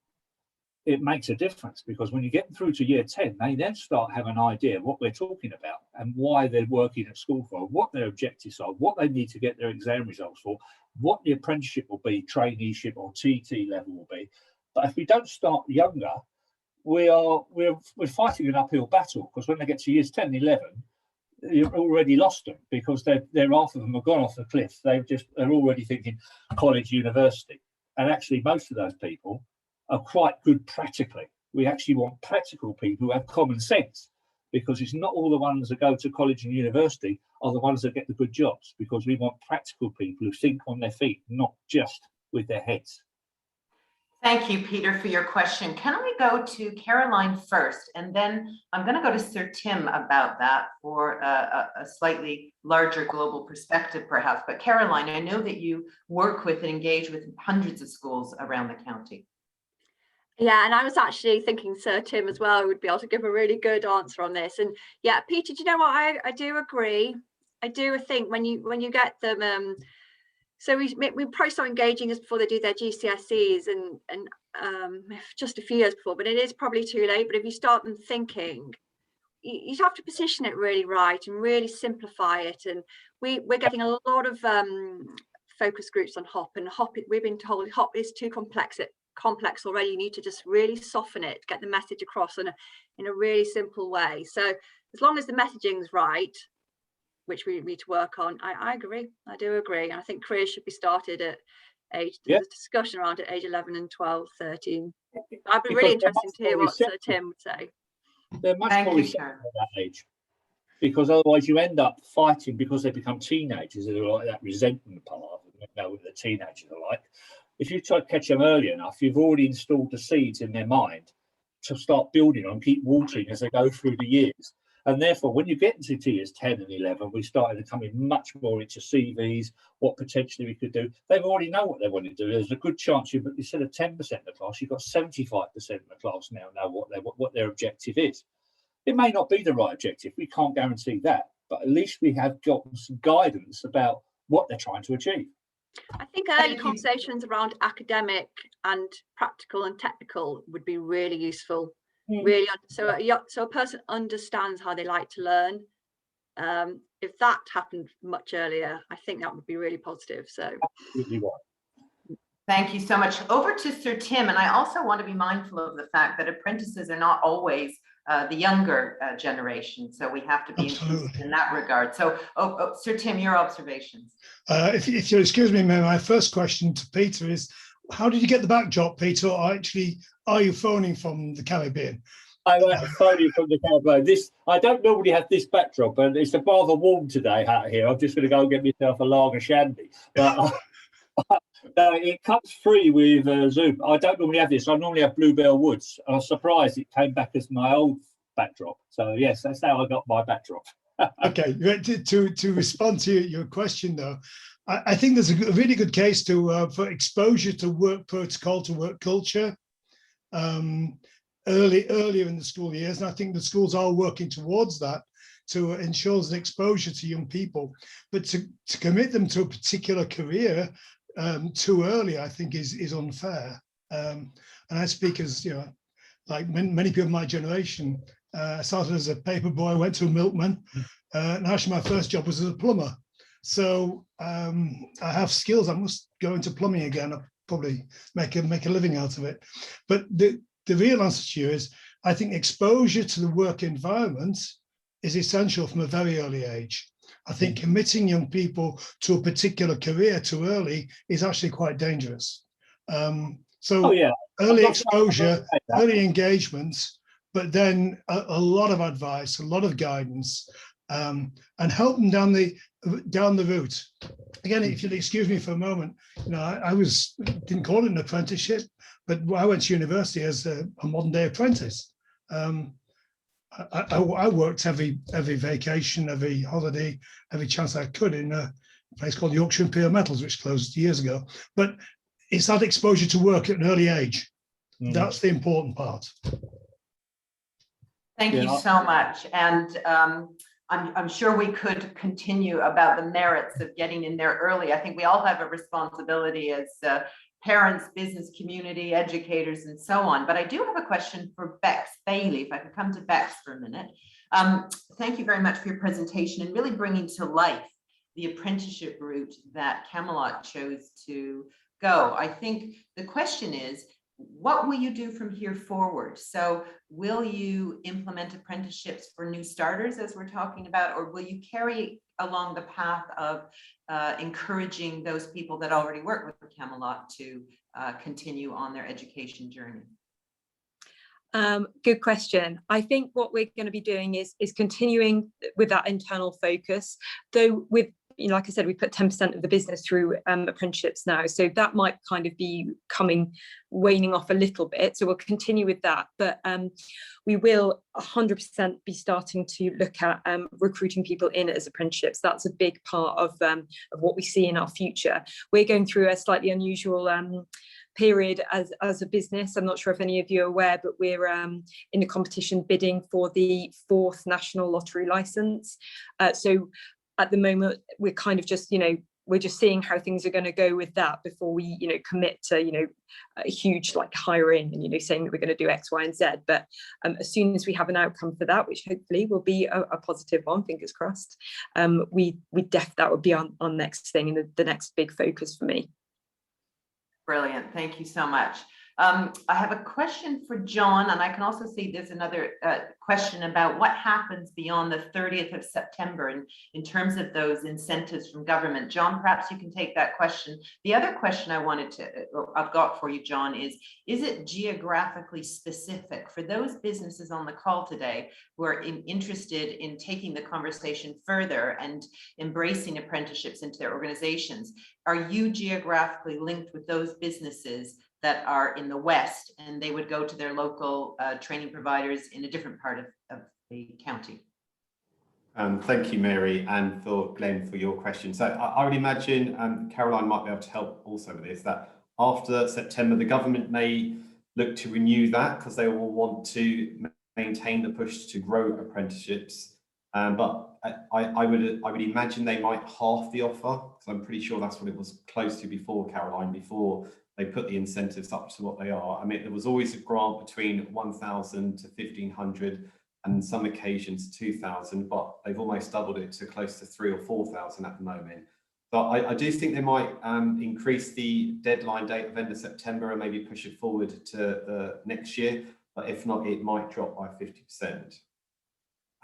it makes a difference, because when you get through to year 10, they then start having an idea of what we're talking about and why they're working at school for, what their objectives are, what they need to get their exam results for, what the apprenticeship will be, traineeship or TT level will be. But if we don't start younger, we're fighting an uphill battle, because when they get to years 10 and 11, you've already lost them, because they're half of them have gone off the cliff. They're already thinking college, university. And actually most of those people are quite good practically. We actually want practical people who have common sense, because it's not all the ones that go to college and university are the ones that get the good jobs, because we want practical people who think on their feet, not just with their heads. Thank you, Peter, for your question. Can I go to Caroline first? And then I'm going to go to Sir Tim about that for a slightly larger global perspective, perhaps. But Caroline, I know that you work with and engage with hundreds of schools around the county. Yeah, and I was actually thinking Sir Tim as well would be able to give a really good answer on this. And yeah, Peter, do you know what? I do agree. I do think when you get them, so we probably start engaging us before they do their GCSEs and just a few years before, but it is probably too late. But if you start them thinking, you have to position it really right and really simplify it. And we're getting a lot of focus groups on HOP, and HOP, we've been told HOP is too complex already. You need to just really soften it, get the message across in a really simple way. So as long as the messaging's right, which we need to work on, I agree. I do agree. And I think careers should be started at age, there's a discussion around at age 11 and 12, 13. I'd be really interested to hear what Sir Tim would say. They're much more receptive at that age, because otherwise you end up fighting, because they become teenagers. They're like that resentment part of them, you know what the teenagers are like. If you try to catch them early enough, you've already installed the seeds in their mind to start building on, keep watering as they go through the years. And therefore, when you get into years 10 and 11, we started coming much more into CVs, what potentially we could do. They already know what they want to do. There's a good chance instead of 10% of the class, you've got 75% of the class now know what their objective is. It may not be the right objective. We can't guarantee that, but at least we have got some guidance about what they're trying to achieve. I think early conversations around academic and practical and technical would be really useful. Really, so a person understands how they like to learn. If that happened much earlier, I think that would be really positive. So absolutely right. Thank you so much. Over to Sir Tim, and I also want to be mindful of the fact that apprentices are not always the younger generation, so we have to be inclusive in that regard. So, Sir Tim, your observations. If you excuse me, my first question to Peter is, how did you get the backdrop, Peter? Or actually, are you phoning from the Caribbean? I'm phoning from the caravan. I don't normally have this backdrop, but it's rather warm today out here. I'm just going to go and get myself a lager shandy. But no, it comes free with Zoom. I don't normally have this. I normally have Bluebell Woods. I was surprised it came back as my old backdrop. So yes, that's how I got my backdrop. Okay, to respond to your question though, I think there's a really good case for exposure to work protocol, to work culture earlier in the school years, and I think the schools are working towards that to ensure there's exposure to young people. But to commit them to a particular career too early, I think is unfair. And I speak as, you know, like many people of my generation. I started as a paper boy, went to a milkman, and actually my first job was as a plumber. So I have skills. I must go into plumbing again. I'll probably make a living out of it. But the real answer to you is, I think exposure to the work environment is essential from a very early age. I think committing young people to a particular career too early is actually quite dangerous. So early exposure, early engagement, but then a lot of advice, a lot of guidance, and help them down the route. Again, if you'll excuse me for a moment, you know, I didn't call it an apprenticeship, but I went to university as a modern day apprentice. I worked every vacation, every holiday, every chance I could in a place called Yorkshire Imperial Metals, which closed years ago. But it's that exposure to work at an early age. That's the important part. Thank you so much. And I'm sure we could continue about the merits of getting in there early. I think we all have a responsibility as parents, business community, educators, and so on. But I do have a question for Bex Bailey, if I could come to Bex for a minute. Thank you very much for your presentation and really bringing to life the apprenticeship route that Camelot chose to go. I think the question is, what will you do from here forward? So will you implement apprenticeships for new starters, as we're talking about, or will you carry along the path of encouraging those people that already work with Camelot to continue on their education journey? Good question. I think what we're going to be doing is continuing with that internal focus, though with, you know, like I said, we put 10% of the business through apprenticeships now, so that might kind of be waning off a little bit. So we'll continue with that, but we will 100% be starting to look at recruiting people in as apprenticeships. That's a big part of what we see in our future. We're going through a slightly unusual period as a business. I'm not sure if any of you are aware, but we're in a competition bidding for the 4th national lottery license. So at the moment, we're kind of just, you know, we're just seeing how things are going to go with that before we, you know, commit to, you know, a huge like hiring and, you know, saying that we're going to do X, Y, and Z. But as soon as we have an outcome for that, which hopefully will be a positive one, fingers crossed, that would be our next thing and the next big focus for me. Brilliant. Thank you so much. I have a question for John, and I can also see there's another question about what happens beyond the 30th of September in terms of those incentives from government. John, perhaps you can take that question. The other question I've got for you, John, is it geographically specific for those businesses on the call today who are interested in taking the conversation further and embracing apprenticeships into their organizations? Are you geographically linked with those businesses that are in the West, and they would go to their local training providers in a different part of the county? Thank you, Mary, and for Glenn for your question. So I would imagine Caroline might be able to help also with this, that after September, the government may look to renew that because they will want to maintain the push to grow apprenticeships. But I would imagine they might halve the offer, because I'm pretty sure that's what it was close to before, Caroline, before they put the incentives up to what they are. I mean, there was always a grant between 1,000 to 1,500 and some occasions 2,000, but they've almost doubled it to close to 3,000 or 4,000 at the moment. So I do think they might increase the deadline date of end of September and maybe push it forward to the next year. But if not, it might drop by 50%.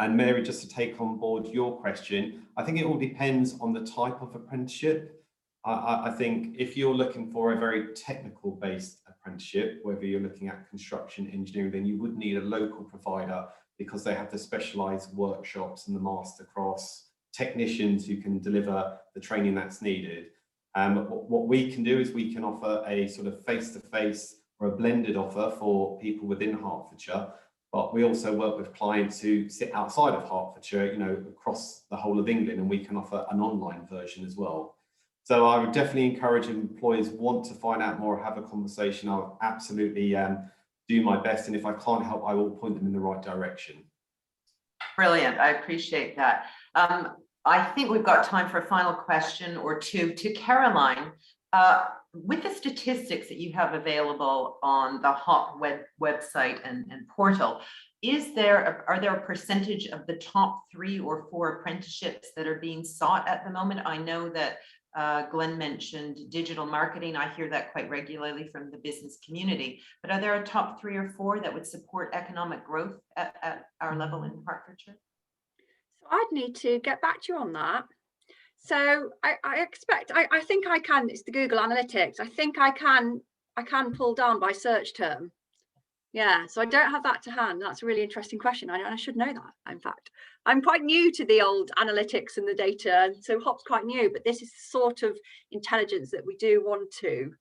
And Mary, just to take on board your question, I think it all depends on the type of apprenticeship. I think if you're looking for a very technical based apprenticeship, whether you're looking at construction, engineering, then you would need a local provider because they have the specialised workshops and the masterclass technicians who can deliver the training that's needed. What we can do is we can offer a sort of face-to-face or a blended offer for people within Hertfordshire, but we also work with clients who sit outside of Hertfordshire, you know, across the whole of England, and we can offer an online version as well. So I would definitely encourage employers want to find out more, have a conversation. I'll absolutely do my best, and if I can't help, I will point them in the right direction. Brilliant. I appreciate that. I think we've got time for a final question or two to Caroline. With the statistics that you have available on the HOP website and portal, are there a percentage of the top 3 or 4 apprenticeships that are being sought at the moment? I know that Glenn mentioned digital marketing. I hear that quite regularly from the business community, but are there a top 3 or 4 that would support economic growth at our level in Hertfordshire? So I'd need to get back to you on that. So I think I can, it's the Google Analytics. I think I can pull down by search term. Yeah, so I don't have that to hand. That's a really interesting question. I should know that, in fact. I'm quite new to the old analytics and the data, and so HOP's quite new, but this is the sort of intelligence that we do want to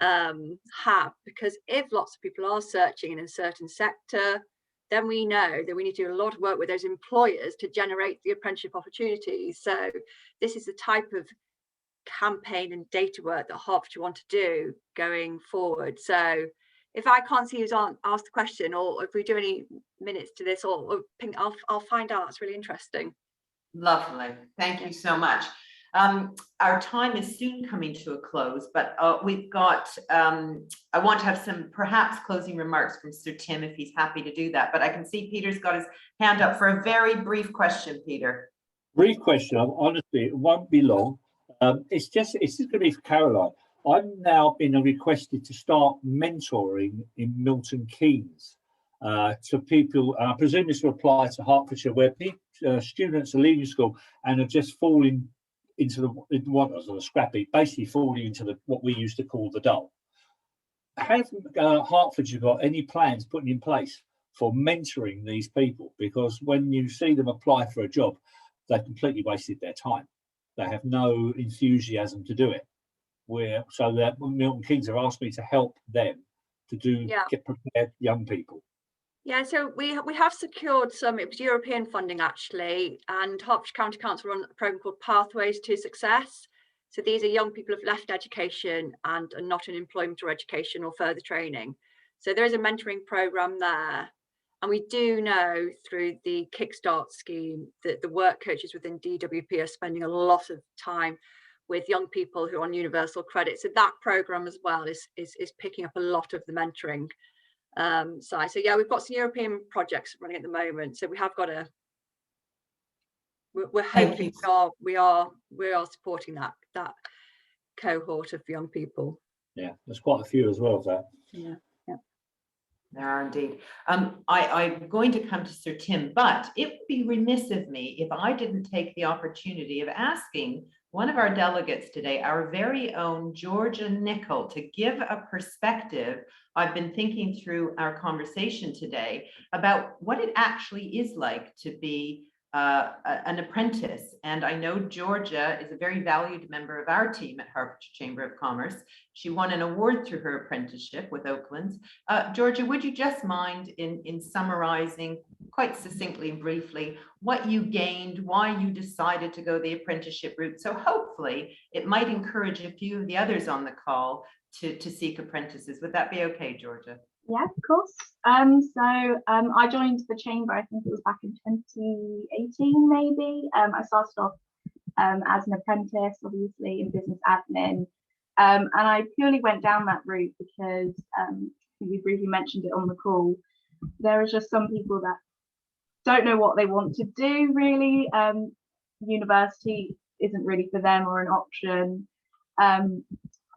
have, because if lots of people are searching in a certain sector, then we know that we need to do a lot of work with those employers to generate the apprenticeship opportunities. So this is the type of campaign and data work that Hertfordshire want to do going forward. So if I can't see who's asked the question, or if we do any minutes to this, or ping, I'll find out. That's really interesting. Lovely. Thank you so much. Our time is soon coming to a close, but we've got, I want to have some perhaps closing remarks from Sir Tim if he's happy to do that, but I can see Peter's got his hand up for a very brief question, Peter. Brief question, honestly, it won't be long. It's just going to be for Caroline. I've now been requested to start mentoring in Milton Keynes to people. I presume this will apply to Hertfordshire, where students are leaving school and are just falling into basically falling into what we used to call the dull. Have Hertfordshire got any plans put in place for mentoring these people? Because when you see them apply for a job, they've completely wasted their time. They have no enthusiasm to do it. So that Milton Keynes have asked me to help them to get prepared young people. Yeah, so we have secured some, it was European funding actually, and Hertfordshire County Council run a programme called Pathways to Success. So these are young people who've left education and are not in employment or education or further training. So there is a mentoring programme there. And we do know through the Kickstart scheme that the work coaches within DWP are spending a lot of time with young people who are on universal credit. So that programme as well is picking up a lot of the mentoring side. So yeah, we've got some European projects running at the moment. So we have got we're hoping we are supporting that cohort of young people. Yeah, there's quite a few as well of that. Yeah. There are indeed. I'm going to come to Sir Tim, but it would be remiss of me if I didn't take the opportunity of asking one of our delegates today, our very own Georgia Nicol, to give a perspective. I've been thinking through our conversation today about what it actually is like to be an apprentice. And I know Georgia is a very valued member of our team at Hertfordshire Chamber of Commerce. She won an award through her apprenticeship with Oakland's. Georgia, would you just mind in summarizing quite succinctly and briefly what you gained, why you decided to go the apprenticeship route? So hopefully it might encourage a few of the others on the call to seek apprentices. Would that be okay, Georgia? Yeah, of course. I joined the chamber, I think it was back in 2018, maybe. I started off as an apprentice, obviously, in business admin. And I purely went down that route because we briefly mentioned it on the call. There are just some people that don't know what they want to do, really. University isn't really for them or an option.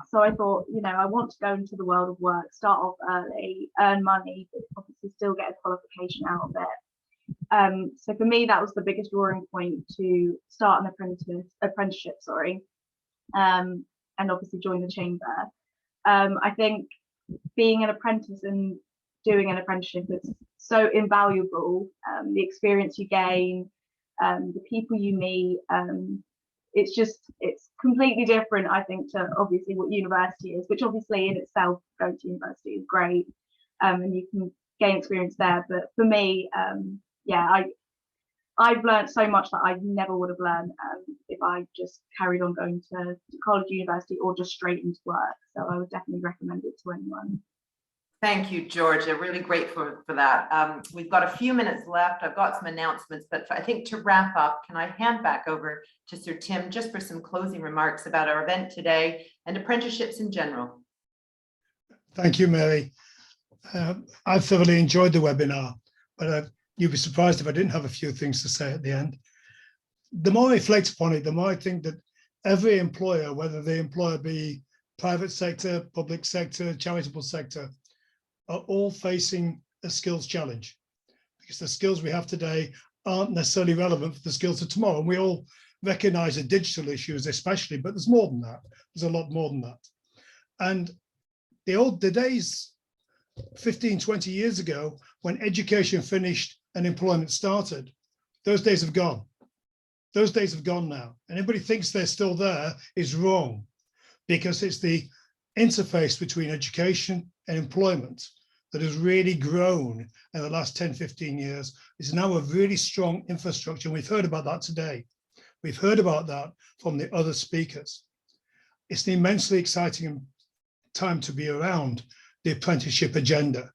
So I thought, I want to go into the world of work, start off early, earn money, but obviously still get a qualification out of it. So for me, that was the biggest drawing point to start an apprenticeship. and obviously join the chamber. I think being an apprentice and doing an apprenticeship is so invaluable. The experience you gain, the people you meet, it's completely different, I think, to obviously what university is, which obviously in itself, going to university is great, and you can gain experience there. But for me, I've learned so much that I never would have learned if I just carried on going to college, university, or just straight into work. So I would definitely recommend it to anyone. Thank you, Georgia. Really grateful for that. We've got a few minutes left. I've got some announcements, but I think to wrap up, can I hand back over to Sir Tim just for some closing remarks about our event today and apprenticeships in general? Thank you, Mary. I thoroughly enjoyed the webinar, but you'd be surprised if I didn't have a few things to say at the end. The more I reflect upon it, the more I think that every employer, whether the employer be private sector, public sector, charitable sector, are all facing a skills challenge, because the skills we have today aren't necessarily relevant for the skills of tomorrow. And we all recognize the digital issues especially, but there's more than that. There's a lot more than that. And the days 15, 20 years ago, when education finished and employment started, those days have gone. Those days have gone now. Anybody thinks they're still there is wrong, because it's the interface between education and employment that has really grown in the last 10, 15 years. It's now a really strong infrastructure. And we've heard about that today. We've heard about that from the other speakers. It's an immensely exciting time to be around the apprenticeship agenda.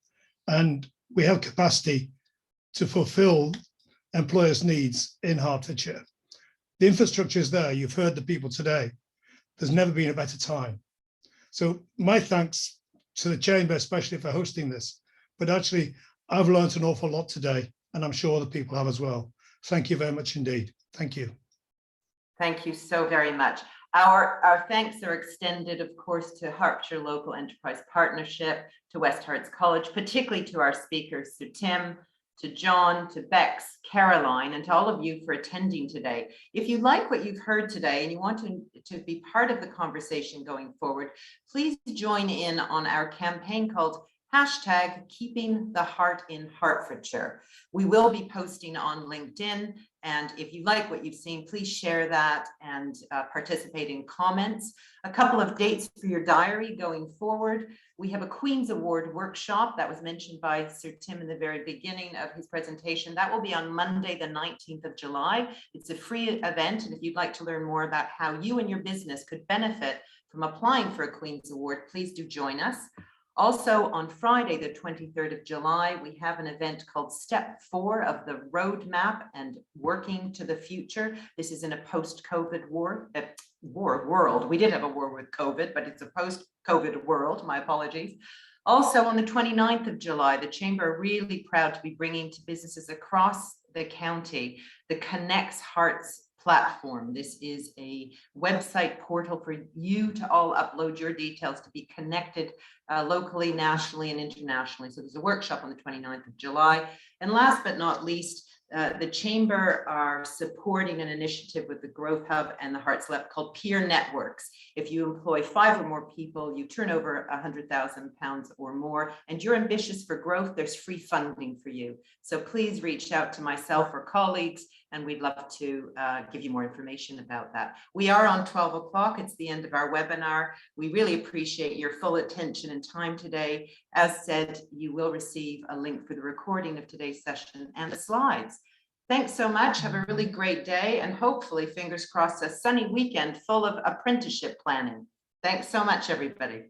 And we have capacity to fulfill employers' needs in Hertfordshire. The infrastructure is there. You've heard the people today. There's never been a better time. So my thanks to the Chamber, especially for hosting this. But actually, I've learned an awful lot today, and I'm sure other people have as well. Thank you very much indeed. Thank you. Thank you so very much. Our thanks are extended, of course, to Hertfordshire Local Enterprise Partnership, to West Herts College, particularly to our speakers, to Tim, to John, to Bex, Caroline, and to all of you for attending today. If you like what you've heard today and you want to be part of the conversation going forward, please join in on our campaign called #Keeping the Heart in Hertfordshire. We will be posting on LinkedIn, and if you like what you've seen, please share that and participate in comments. A couple of dates for your diary going forward. We have a Queen's Award workshop that was mentioned by Sir Tim in the very beginning of his presentation. That will be on Monday, the 19th of July. It's a free event, and if you'd like to learn more about how you and your business could benefit from applying for a Queen's Award, please do join us. Also on Friday, the 23rd of July, we have an event called Step 4 of the Roadmap and Working to the Future. This is in a post-COVID world. We did have a war with COVID, but it's a post-COVID world, my apologies. Also on the 29th of July, the Chamber are really proud to be bringing to businesses across the county the Connects Hearts platform. This is a website portal for you to all upload your details to be connected locally, nationally, and internationally. So there's a workshop on the 29th of July. And last but not least, the Chamber are supporting an initiative with the Growth Hub and the Hearts Left called Peer Networks. If you employ 5 or more people, you turn over £100,000 or more, and you're ambitious for growth, there's free funding for you. So please reach out to myself or colleagues, and we'd love to give you more information about that. We are on 12 o'clock. It's the end of our webinar. We really appreciate your full attention and time today. As said, you will receive a link for the recording of today's session and the slides. Thanks so much. Have a really great day, and hopefully, fingers crossed, a sunny weekend full of apprenticeship planning. Thanks so much, everybody.